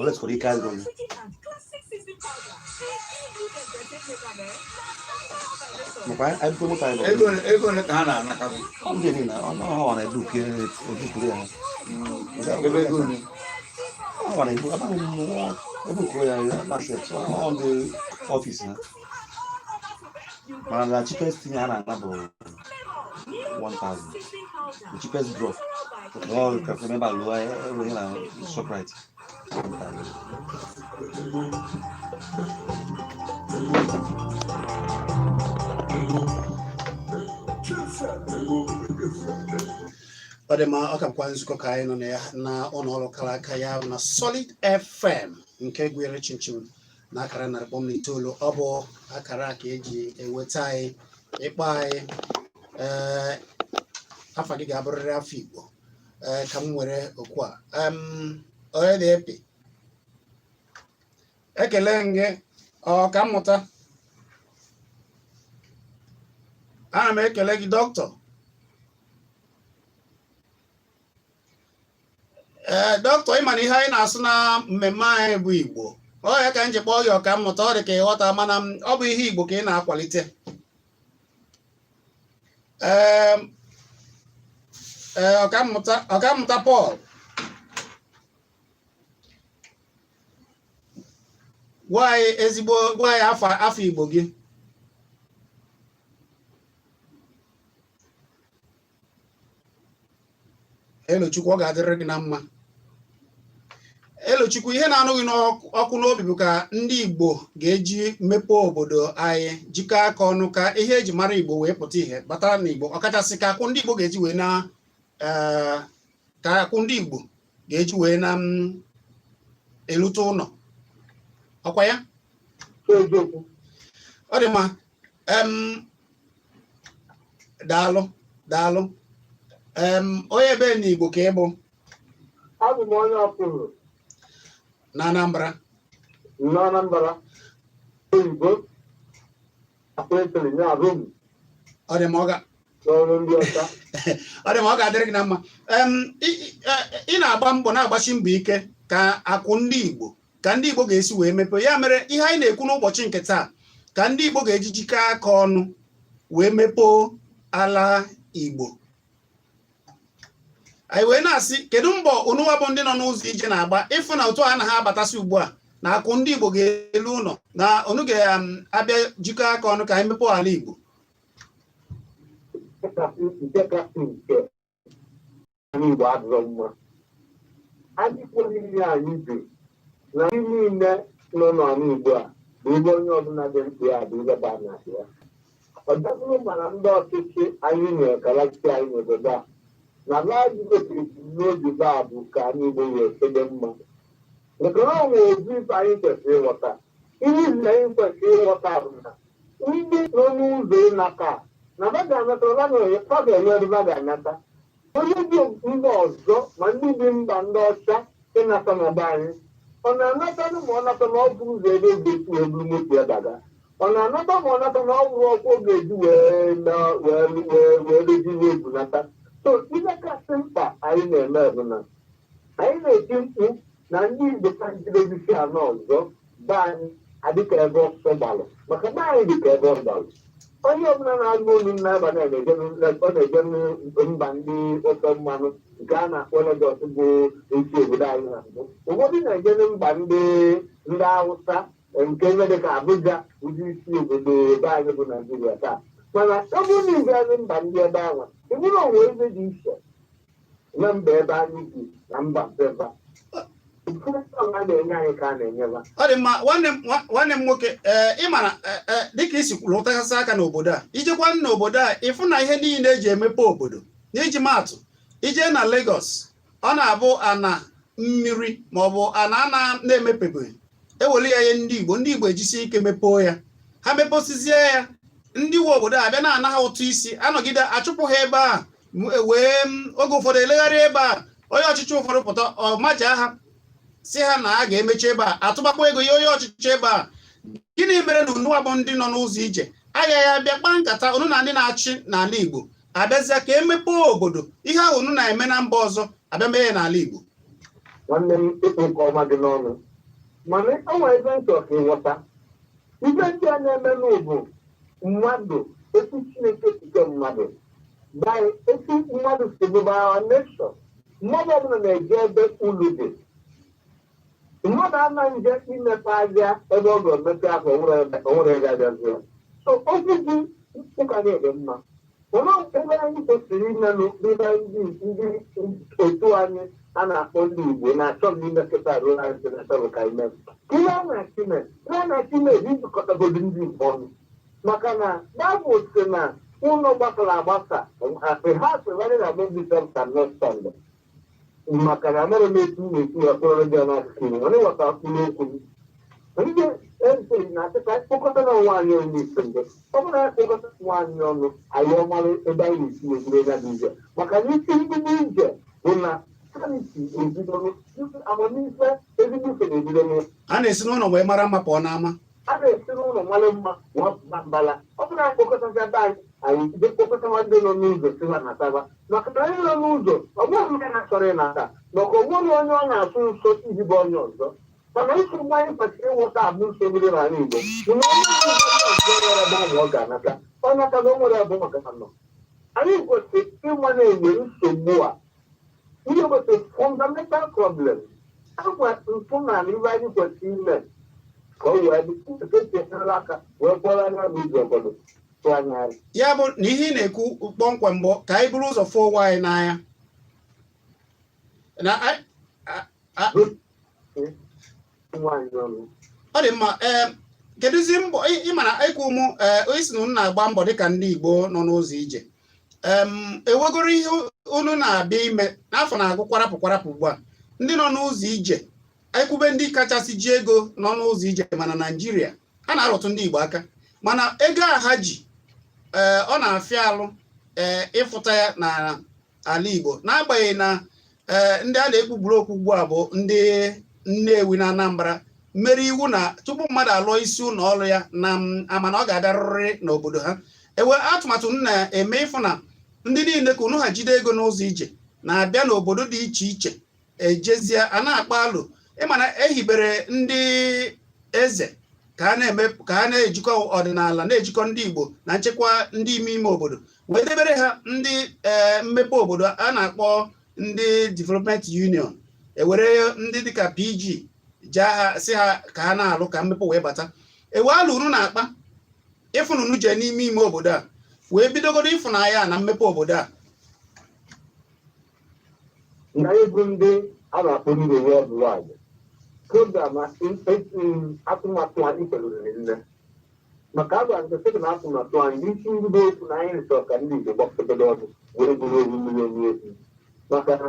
let's go. I don't time. I'm getting I don't know how I do it. I want to on the office. And the cheapest thing I about 1,000. The cheapest drop. Oh, you can remember everything shop right. Odema akamkwa nzuko ka ino na ono kala kaya na Solid FM nke gwere chinchin na akara na bom ni tolo obo akara ka eji ewetai ikpai afa gị ga-abụrịrị afọ Igbo ka m nwere okwu a onye na-epi ekele gị ka mmụta ana m ekele gị dọkịta dọkịta ịma na ihe anyị na-asụ na mmemme anyị bụ Igbo ọ ya ka m ji kpọọ gị ọka mmụta ọ dị ka ịghọta mana ọ bụ ihe Igbo ka ị na-akwalite ọkammụta Paul gwa anyị afọ Igbo gị Elochukwu ọ ga-adịrị gị na mma Elochukwu ihe na-anụghị n'ọkụ n'obi bụ ka ndị Igbo ga-eji mepee obodo anyị jikọọ aka ọnụ ka ihe eji mara Igbo wee pụta ihe batara n'Igbo ọkachasị ka akwụ ndị Igbo ga-eji wee na ka akwụ ndị Igbo ga-eji wee na elute ụlọ ọkwa ya ọ dị mma daalụ onye ebe n'Igbo ka ị bụ abụ m onye ọkụrụ na Anambra Igbo akpịrịtịrị ya abụm ọ dị ma ọ ga-adịrị gị na mma ị na-agba mbọ na-agbachi mbọ ike ka akwụ ndị Igbo ka ndị Igbo ga-esi wee mepe ya mere ihe anyị na-ekwu n'ụbọchị nke taa ka ndị Igbo ga-eji jikọọ aka ọnụ wee mepee ala Igbo anyị wee na-asị kedu mbọ onuwa bụ ndị nọ n'ụzọ ije na-agba ịfụ na otu a na ha abatasị ugbu a na akwụ ndị Igbo ga-elu ụlọ na onu ga-abịa jikọọ aka ọnụ ka anyị mepee ala Igbo nke kasị nke anyị Igbo adịrọ mma adịkwa niile anyị bi na ndị niile nọ n'ala Igbo a bụ ebe onye ọbụla dị mkpa ya bụ ihe ba na ya ọ dabụrụ mana ndị ọchịchị anyị nwere kalakiti anyị n'obodo a na laji gosiri n'obi baa bụ ka anyị Igbo wee sede mma nke na ọ nwere ozi ife anyị kwesịrị ịghọta ihe izi anyị kwesịrị ịghọta bụ na ndị nọ n'ụzọ ịnaka na ba ga-anata ọ ga-enye ba ga-anata onye dị mba ọzọ ma ndị dị mba ndị ọcha ịnata na be anyị ọ na-anata ma ọ nata na ọ bụ ụzọ ebe ga-esi wee buru moto ya daga ọ na-anata ma ọ nata na ọ bụrụ ọkwa ọ ga-eji wee reji iwe ebunata so ihe kasị mkpa anyị na-eme bụ na anyị na-eti mkpu na ndị Igbo ka njidebisi anọ ọzọ be anyị adịka ebe ọsọ gbalụ maka be anyị dịka ebe ọ gbalụ onye ọbụla na-agụ olu n'aba ọ na-eje mba ndị ụtọ mmanụ nke a na-akpọ Lagos bụ isi obodo anyị na mbụ ụfọdụ na-eje mba ndị Hausa nke ebe dịka Abuja ụdị isi obodo ebe anyị bụ Naijiria taa mana ọ bụrụ na ịga anyị mba ndị ebe ahụ ịbụrụ onwe ebe dị iche na mba ebe anyị bi na mba ebe ọ dị mma nwanne m nwoke ịmara dịka isi lụtasị aka n'obodo a ijekwa n'obodo a ịfụ na ihe niile eji emepe obodo n'iji maatụ ije na Lagos ọ na-abụ ana mmiri maọbụ ana na-emepebeghị eweli ya ihe ndị Igbo ejisi ike mepee ya ha meposizie ya ndị nwe obodo a bịa na-ana ha ụtụ isi anọgide achụpụ ha ebe a wee oge ụfọdụ elegharị ebe a onye ọchịchị ụfọdụ pụta ọmaja ha si ha na a ga-emechi ebe a atụbakwa ego ya onye ọchịchị ebe a gịnị mere na unuwa bụ ndị nọ n'ụzọ ije agaghị abịa kpaa nkata unu na ndị na-achị n'ala Igbo abịazịa ka emepee obodo ihe ahụ unu na-eme na mba ọzọ abịa mee ya n'ala Igbo nwanne m ịkpụ nke ọma gị n'ọnụ mana ọnwa ebe ntị ọka ịghọta ibe ndị a na-eme n'ụbụ mmadụ etu Chineke site mmadụ by etu mmadụ si bụba nation mmadụ ọbụla na-eje ebe ulu dị mmadụ anaghị nje imepe ahịa ebe ọ ga-emepe ahụ onwere ebe abịazi so okwu gị ụka na-ede mma ụlọ ebe anyị kwesịrị imenụ dịbe ndị otu anyị a na-akpọ ndị Igbo na-achọ m imekọta ruo na international ka ime ihe a na-achọ ime ijikọtagodo ndị Igbo ọnụ maka na Baịbụl sị na ụlọ gbasara agbasa ha sịrị na mebisem cannot stand maka na amara m etu na-esi ya kpọrọ ndị n'akụkụ Igbo mana ịghọta mkpụrụ okwu ndị eze na-achịkwa kpọkọta na nwaanyị onye isi ndị ọ bụrụ ya kpọkọta nwaanyị ọnụ anyị ọmara ebe anyị esi egwure ya dị ije maka na isi ndị ije bụ na saniti ebidoro amamife ezigbo usoro ebidoro a na-esi n'ụlọ wee mara mma pụọ n'ama a na-esi n'ụlọ mara mma mbala ọ bụrụ ya kpọkọtazi ebe anyị ide kpọkọta ndị nọ n'ụzọ si ha nataba maka na anyị nọ n'ụzọ ọ bụghị ndị na-achọrọ ịnata maka onweghị onye ọ na-asụ nso iji bụ onye ọzọ mana isi mgbe anyị kwesịrị ịnwụta abụ nsọ mmiri n'ala Igbo mgbe onye ọzọ ebe ahụ ọ ga-anata ọ natago nwere ebe maka nọ anyị kwesịrị ịnwa na-enwe nsogbu a ihe kwesịrị fundamental problem agwa ntụ na ibe anyị kwesịrị ime ka o wee dịara aka wee kpọrọ anya n'ụzọ obodo tụ anya anyị ya bụ na ihe ị na-ekwu kpọmkwem mbụ ka anyị buru ụzọ fụọ ụwa anyị n'anya na ọ dị mma kedụzi mbọ ịmana ịkwụ ụmụ isi na unu na-agba mbọ dịka ndị Igbo nọ n'ụzọ ije ewegoro ihe unu na-abịa ime n'afọ na-agụ kwarapụ ugbu a ndị nọ n'ụzọ ije ekwube ndị kachasị ji ego nọ n'ụzọ ije mana Naịjirịa a na-arụtụ ndị Igbo aka mana ego a ha ji ọ na-afịa alụ ịfụta ya n'ala Igbo n'agbanyeghị na ndị a na-ekpugburu okwu ugbu a bụ ndị Nnewi na Anambra mere iwu na tupu mmadụ alụọ isi ụlọ ọrụ ya na ama na ọ ga-abịarịrị n'obodo ha ewe atụmatụ na-eme ịfụ na ndị niile ka unu ha jide ego n'ụzọ ije na-abịa n'obodo dị iche iche ejezie a na-akpa alụ ịma na ehibere ndị eze ka ha na-ejikọ ọdịnala na-ejikọ ndị Igbo na nchekwa ndị ime obodo wee debere ha ndị mmepe obodo a na-akpọ ndị Development Union ewere ndị dịka PG ji agha si ha ka ha na-alụ ka mmepe wee bata ewe alụ unu na-akpa ịfụnunu jee n'ime obodo a wee bidogodo ịfụnanya na mmepe obodo a na ịbụ ndị a na-akpọ ndị worldwide program atụmatụ anyị kwadoriri nne maka a gwara nke na atụmatụ anyị isi mbido okwu na anyị rịchọrọ ka ndị Igbo gbapụtagodo ọdụ were bụrụ oru mmiri okwu maka na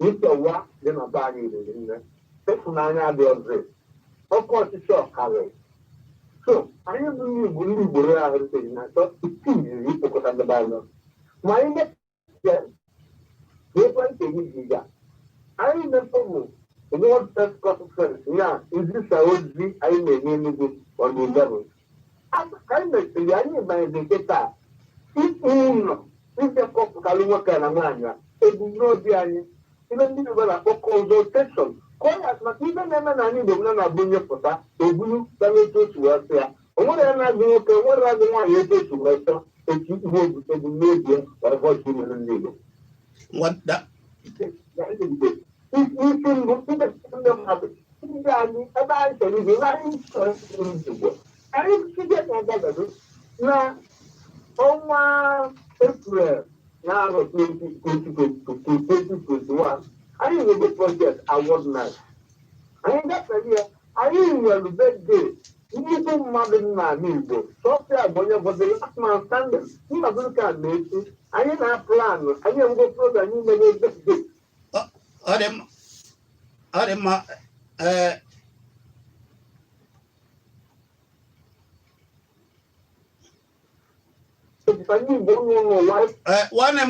nsọwa dị na be anyị riri nne ịfụnanya dị ọzọ ọkụ ọchịchị ọkarịrị so anyị bụ ndị Igbo rere ahụ riteghị na achọ isi yiri ịkpọkọta ndebe anyị ma anyị ekwentị gị ji ya anyị mepụrụ World Press Conference ya izisa ozi anyị na-enye Enugu on the 11th anyị mesịrị anyị banyere nkịta ịkpụ ụlọ ijekọpụtalụ nwoke na nwaanyị a ebumnobi anyị ibe ndị Igbo na-akpọ consultation kọyas maka ibe na-eme na anyị Igbo na-abụ nyepụta ebulu bịara etu otu wee sị ya o nwere ya na-agụ nwoke nwere agụ nwaanyị etu otu wee chọọ etu ihe ebumnobi ọbọchị mere ndị Igbo isi mbụ ndị mmadụ ndị anyị ebe anyị chọrọ ibe ebe anyị chọrọ Igbo anyị site na-agagado na ọnwa April na arọ 2021 anyị nwere project award night anyị gafere ya anyị nwere birthday ndị mmadụ n'ala Igbo sọfịa bụ onye bọdịrị atụmatụ standard mmadụ ka na-echi anyị na-aplanụ anyị enwego program ime birthday ọ dị mma nwanne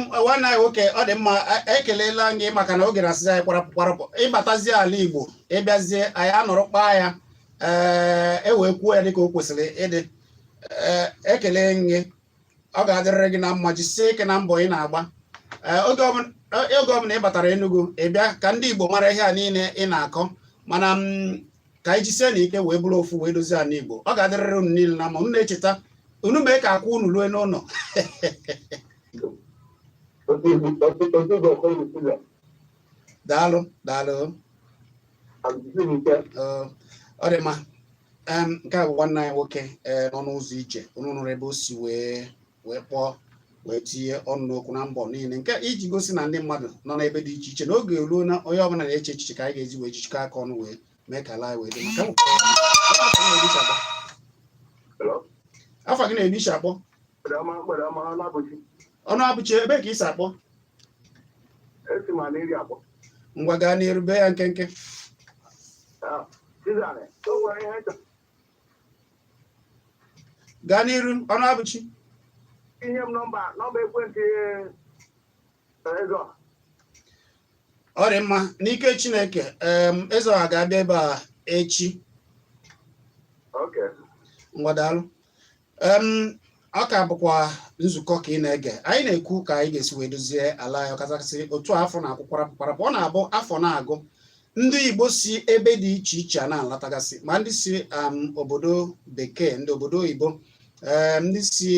anyị nwoke ọ dị mma ekelela gị maka na oge na-asịzi anyị kwarapụ ịbatazie ala Igbo ịbịazie anyị anọrọkpa ya wee kwuo ya dịka o kwesịrị ịdị ekele gị ọ ga-adịrịrị gị na mma jisie ike na mbọ ị na-agba oge ọbụla ị batara Enugu ị bịa ka ndị Igbo mara ihe a niile ị na-akọ mana ka anyị jisie na ike wee bụrụ ofu wee dozie ala Igbo ọ ga-adịrịrị unu niile na ma unu na-echeta unu mee ka akwụ unu rue n'ụlọ daalụ ọ dị mma nke a bụ nwanne anyị nwoke nọ n'ụzọ iche unu nụrụ ebe o si wee kpọọ wee tinye ọnụ n'okwu na mbọ niile nke iji gosi na ndị mmadụ nọ n'ebe dị iche iche n'oge ruo na onye ọbụla na-eche echiche ka anyị ga-eji wee jichikọ aka ọnụ wee mee ka ala anyị wee dị afọ gị na-ebi iche akpọ ọnụ abụchi ebe ka isi akpọ ngwa gaa n'iru bee ya nkenke gaa n'iru ọnụ abụchi ihe m nọmba ekwentị Ezeọha. Ọ dị mma n'ike Chineke Ezeọha ga-abịa ebe a echi ngwadalụ ọ ka bụkwa nzukọ ka ị na-ege anyị na-ekwu ka anyị ga-esi wee dozie ala anyị ọkachasị otu afọ na-akwụ kwarapụ ọ na-abụ afọ na-agụ ndị Igbo si ebe dị iche iche a na-alatagasị ma ndị si obodo bekee ndị obodo oyibo ndị si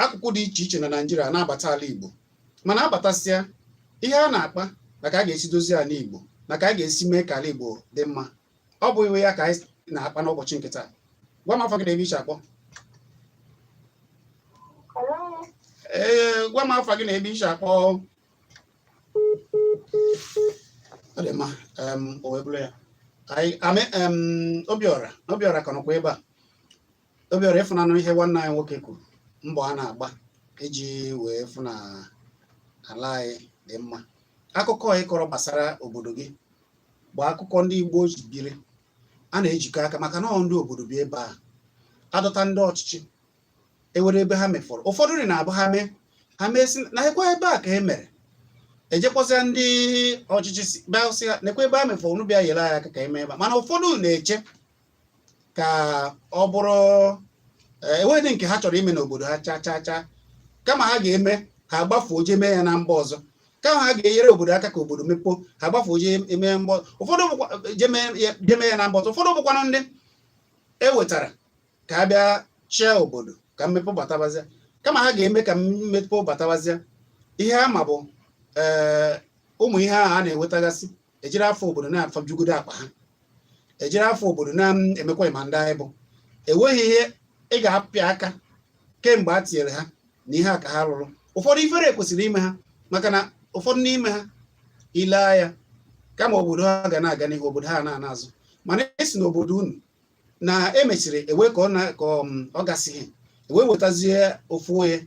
akụkụ dị iche iche na Naịjirịa na-abata ala Igbo mana abatasịa ihe a na-akpa na ka a ga-esi dozie ala Igbo na ka a ga-esi mee ka ala Igbo dị mma ọ bụ iwe ya ka anyị na-akpa n'ụbọchị nke taa gwa m afọ gị na-ebe iche akpọ gwa m afọ gị na-ebe iche akpọ ọ dị mma o wee bụrụ ya Obiọra ka nọkwa ebe a Obiọra ịfụnanụ ihe nwanne anyị nwoke kwuru mbọ a na-agba iji wee fụ na ala anyị dị mma akụkọ anyị kọrọ gbasara obodo gị bụ akụkọ ndị Igbo ji biri a na-ejikọ aka maka na ndị obodo bi ebe a adọta ndị ọchịchị ewere ebe ha mefọrọ ụfọdụ dị na-abụ ha mee si na ekwe ebe a ka e mere ejekwazịa ndị ọchịchị bịa sị ha nekwa ebe ha mefọrọ unu bịa yere anyị aka ka eme ebe mana ụfọdụ na-eche ka ọ bụrụ enweghị nke ha chọrọ ime n'obodo ha chaa kama ha ga-eme ha gbafuo je mee ya na mba ọzọ kama ha ga-enyere obodo aka ka obodo mepoo ha gbafuo je eme mba ụfọdụ je mee ya na mba ọzọ ụfọdụ bụkwanụ ndị ewetara ka a bịa chịa obodo ka mmepe batabazịa kama ha ga-eme ka mmepe batabazịa ihe ha ma bụ ụmụ ihe ahụ a na-enwetagasị ejiri afọ obodo na-afajugodo akpa ha ejiri afọ obodo na-emekwa ịma ndị anyị bụ enweghị ihe ị ga-apịa aka kemgbe a tinyere ha na ihe a ka ha rụrụ ụfọdụ ifere kwesịrị ime ha maka na ụfọdụ n'ime ha ile ya kama obodo ha ga na-aga n'ihu obodo ha na-ana azụ mana esi n'obodo unu na emechiri ewe ka ọ gasịghị ewe wetazie ofu onye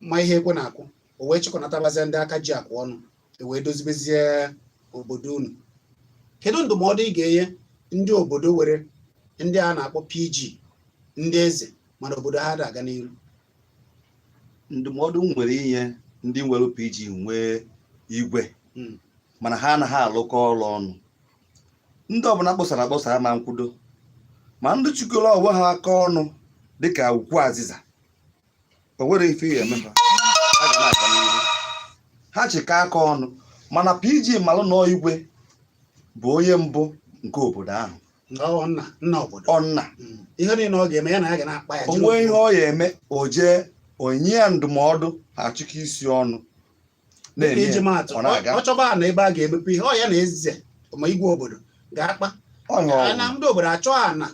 ma ihe ekwe na-akwụ o wee chịkọnatabazie ndị aka ji akwụ ọnụ ewee dozibezie obodo unu kedu ndụmọdụ ị ga-enye ndị obodo were ndị a na-akpọ PG ndị eze mana obodo ha na-aga n'iru ndụmọdụ nwere inye ndị nwere PG nwee igwe mana ha anaghị alụkọ ọrụ ọnụ ndị ọbụla kpọsara akpọsa ma nkwudo ma ndị chịkọrọ onwe ha aka ọnụ dịka ukwu azịza o nwere ife ya emefa ha ga na-aga n'iru ha chịkọ aka ọnụ mana PG malụ nọ igwe bụ onye mbụ nke obodo ahụ nna obodo nna ihe niile ọ ga-eme ya na ya ga na-akpa ya onwe ihe ọ ya eme o jee onye ya ndụmọdụ ha chịkọ isi ọnụ iji maatụ ọ chọba na ebe a ga-emepe ihe ọ ya na eze ma igwe obodo ga-akpa na ndị obodo achọ ana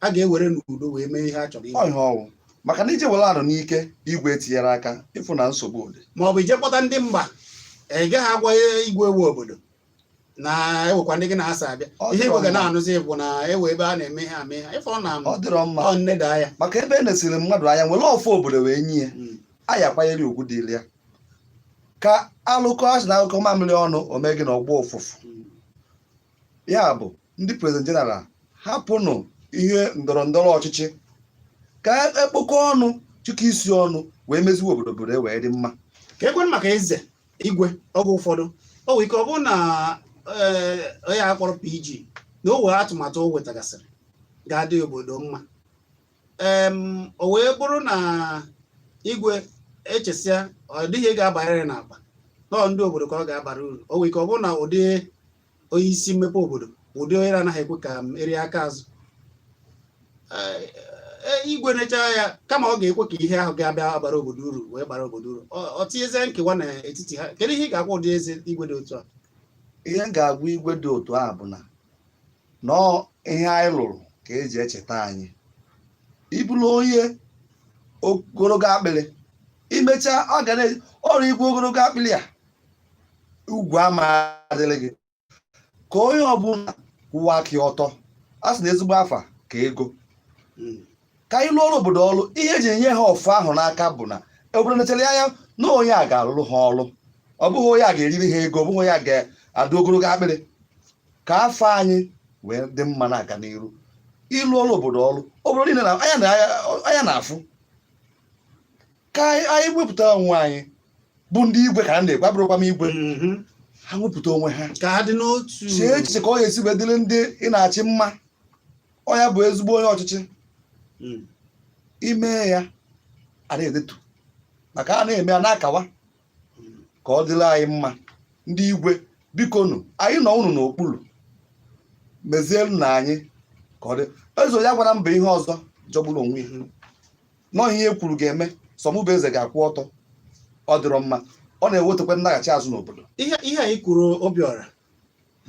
a ga-ewere n'udo wee mee ihe a chọrọ ihe ọwụ maka na ije were arụ n'ike igwe tinyere aka ịfụ na nsogbu ụdị ma ọ bụ ije kpọta ndị mba ị gaghị agwa igwe ewu obodo na ewekwa ndị gị na-asa abịa ihe igwe ga na-anụzi bụ na ewe ebe a na-eme ha ame ha ịfọ na ọ dịrọ mma nneda ya maka ebe e nesiri mmadụ anya nwere ọfọ obodo wee nye ya aya kwanyere ugwu dịrị ya ka alụkọ asị na akụkọ mamịrị ọnụ ome gị na ọgbọ ụfụfụ ya bụ ndị prezident jeneral hapụnụ ihe ndọrọ ndọrọ ọchịchị ka ekpokọ ọnụ chịkọ isi ọnụ wee meziwe obodo wee dị mma ka ekwenụ maka eze igwe oge ụfọdụ o nwere ike ọ bụrụ na onye akpọrọ PG na o wee atụmatụ o wetagasịrị ga-adị obodo mma o wee bụrụ na igwe echesịa ọ dịghị ego abanyere n'akpa nọọ ndị obodo ka ọ ga-abara uru o nwere ike ọ bụrụ na ụdị onye isi mmepe obodo ụdị onye na-anaghị ekwe ka m erie aka azụ igwe necha ya kama ọ ga-ekwe ka ihe ahụ ga-abịa abara obodo uru wee bara obodo uru ọ tinyezie nkewa n'etiti ha kedu ihe ị ga-agwa ụdị eze igwe dị otu a ihe ga-agwa igwe dị otu a bụ na nọọ ihe anyị lụrụ ka eji echeta anyị ịbụrụ onye ogologo akpịrị imechaa ọ ga ọrụ igwe ogologo akpịrị a ugwu ama adịrị gị ka onye ọbụla kwụwa aka ọtọ a sị na ezigbo afa ka ego ka anyị lụọ ọrụ obodo ọrụ ihe eji enye ha ọfụ ahụ n'aka bụ na obodo nechere anya na onye a ga-alụrụ ha ọrụ ọ bụghị onye a ga-eriri ha ego ọ bụghị onye a ga-adị ogologo akpịrị ka afọ anyị wee dị mma na-aga n'iru ịlụ ọrụ obodo ọrụ obodo niile anya na-afụ ka anyị wepụta onwe anyị bụ ndị igwe ka a na-ekwe abụrụkwa m igwe ha wepụta onwe ha ka ha dị n'otu chee echiche ka ọ ga-esi wee dịrị ndị ị na-achị mma ọnya bụ ezigbo onye ọchịchị ime ya ada edetu maka a na-eme a na-akawa ka ọ dịrị anyị mma ndị igwe biko nụ anyị nọ unu n'okpuru mezielu na anyị ka ọ dị eze ya gwara mba ihe ọzọ jọgburu onwe ya nọ ihe e kwuru ga-eme sọmụbụ eze ga-akwụ ọtọ ọ dịrọ mma ọ na-ewetakwa ndaghachi azụ n'obodo ihe anyị kwuru Obiora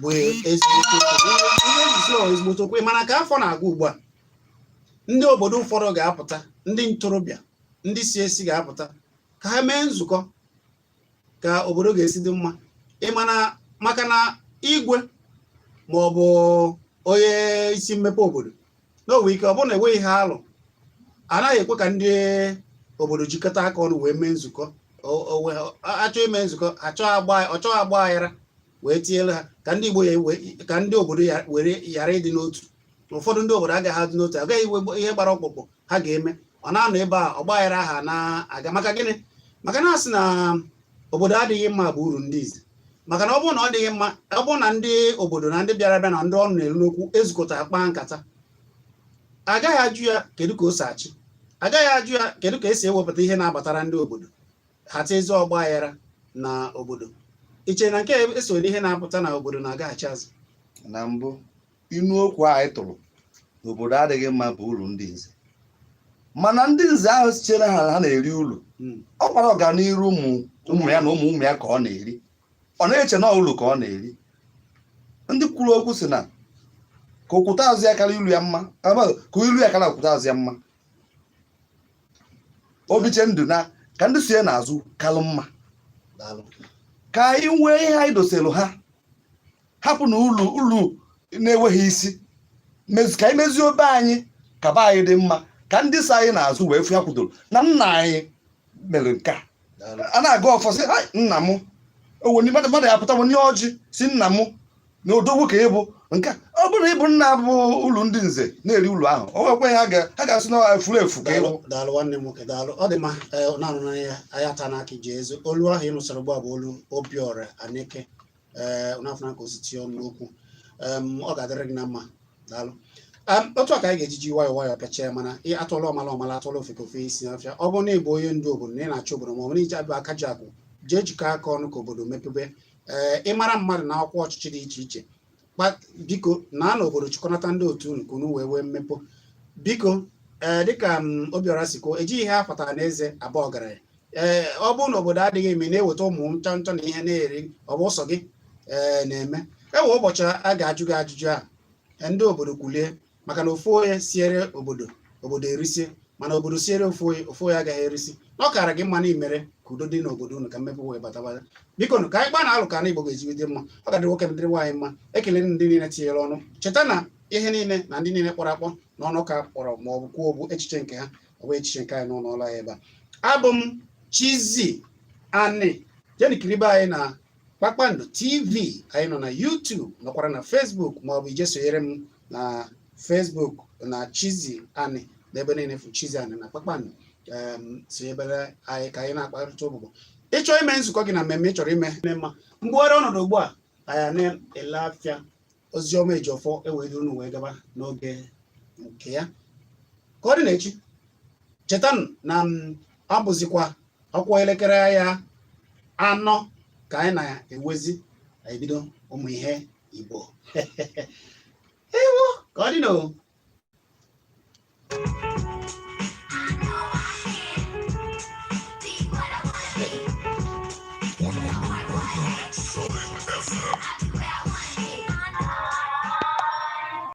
bụ ezigbo okwu mana ka afọ na-aga ugbu a ndị obodo ụfọdụ ga-apụta ndị ntorobịa ndị si esi ga-apụta ka ha mee nzukọ ka obodo ga-esi dị mma ịmana maka na igwe ma ọ bụ onye isi mmepe obodo n'onwe ike ọ bụrụ na enweghị ha alụ anaghị ekwe ka ndị obodo jikọta aka ọnụ wee mee nzukọ achọ ime nzukọ ọchọghị agba aghara wee tinyere ha ka ndị Igbo ka ndị obodo were ghara ịdị n'otu ụfọdụ ndị obodo agaghị adị n'otu agaghị iwe ihe gbara ọkpụkpụ ha ga-eme ọ na-anọ ebe a ọgba aghara aha na-aga maka gịnị maka na asị na obodo adịghị mma bụ uru ndị izi maka na ọ bụrụ na ọ dịghị mma ọ bụrụ na ndị obodo na ndị bịara abịa na ndị ọnụ na-elu n'okwu ezukọta akpa nkata agaghị ajụ ya kedu ka o si achị agaghị ajụ ya kedu ka esi ewepụta ihe na-abatara ndị obodo hata ezi ọgba aghara na obodo iche na nke eso ihe na-apụta na obodo na-agaghachi azụ na mbụ inu okwu anyị tụrụ n'obodo adịghị mma bụ uru ndị nze mana ndị nze ahụ chere ha na-eri uru ọ gbara ọganiru ụmụ ya na ụmụ ya ka ọ na-eri ọ na-eche na uru ka ọ na-eri ndị kwuru okwu si na ka okwute azụ ya karịa ilu ya mma ka ilu ya karịa okwute azụ ya mma obiche ndụ na ka ndị sie n'azụ kalụ mma ka anyị nwee ihe anyị doselu ha hapụ na ulu na-enweghị isi ka anyị mezie obe anyị ka be anyị dị mma ka ndị so anyị n'azụ wee fụ ya kwudoro na nna anyị mere nke a na-aga ọfọsị nna m owe mmadụ ya pụta onye ọjị si nna m na odogwu ka ịbụ nke ọ bụrụ ịbụ nna bụ ụlọ ndị nze na-eri ụlọ ahụ o nwekweghị ha ga-asị na efuru efu ka ịbụ daalụ nwanne m nwoke daalụ ọ dị mma na-anụ ya anyị ata n'aka iji ezo olu ahụ ịnụsara ugbu a bụ olu Obiora Aneke n'afọ ka ositi ọnụ okwu ọ ga-adịrị gị na mma daalụ otu a ka anyị ga-ejiji nwayọọ pịachie mana atụọla ọmala atụọla ofe ka ofe isi n'afịa ọ bụrụ na ịbụ onye ndu obodo na ị na-achị obodo ma ọ bụ na iji abụ aka ji akụ jee jikọ aka ọnụ ka obodo mepebe ịmara mmadụ na akwụkwọ ọchịchị dị iche iche biko na obodo chịkọnata ndị otu unu ka unu wee mmepe biko dịka Obiora si kwuo ejighị ihe afatara na eze abụọ ọgaranya ọ bụrụ na obodo adịghị eme na-eweta ụmụ nchọ nchọ na ihe na-eri ọ bụ ụsọ gị na-eme ewe ụbọchị a ga-ajụ gị ajụjụ a ndị obodo kwulie maka na ofu onye siere obodo erisie mana obodo siere ofu onye agaghị erisi na ọ kara gị mma na imere ka udo dị n'obodo unu ka mmepe wee batabata biko nụ ka anyị gbaa na alụ ka na Igbo ga-ejiwide mma ọ ga-adị nwoke dịrị nwaanyị mma ekele ndị niile tinyere ọnụ cheta na ihe niile na ndị niile kpọrọ akpọ na ọnụ ka kpọrọ ma ọ bụ kwuo bụ echiche nke ha ọ bụ echiche nke anyị n'ụlọ ọla ya ebe a abụ m Chizzy Ani jenikiribe anyị na Kpakpando TV anyị nọ na YouTube nọkwara na Facebook ma ọ bụ ije sonyere m na Facebook na Chizzy Ani n'ebe niile fụ Chizzy Ani na Kpakpando sonyebere anyị ka anyị na-akparịta ụbụbọ ịchọ ime nzukọ gị na mmemme ị chọrọ ime mma mgbugharị ọnọdụ ugbu a anyị na-ele afịa oziọma Ejiọfọ eweduru unu wee gaba n'oge nke ya ka ọ dị n'echi chetanụ na ọ bụzikwa ọkwa elekere ya 4 ka anyị na-ewezi ebido ụmụ ihe Igbo ewo ka ọ dị no Southern FM.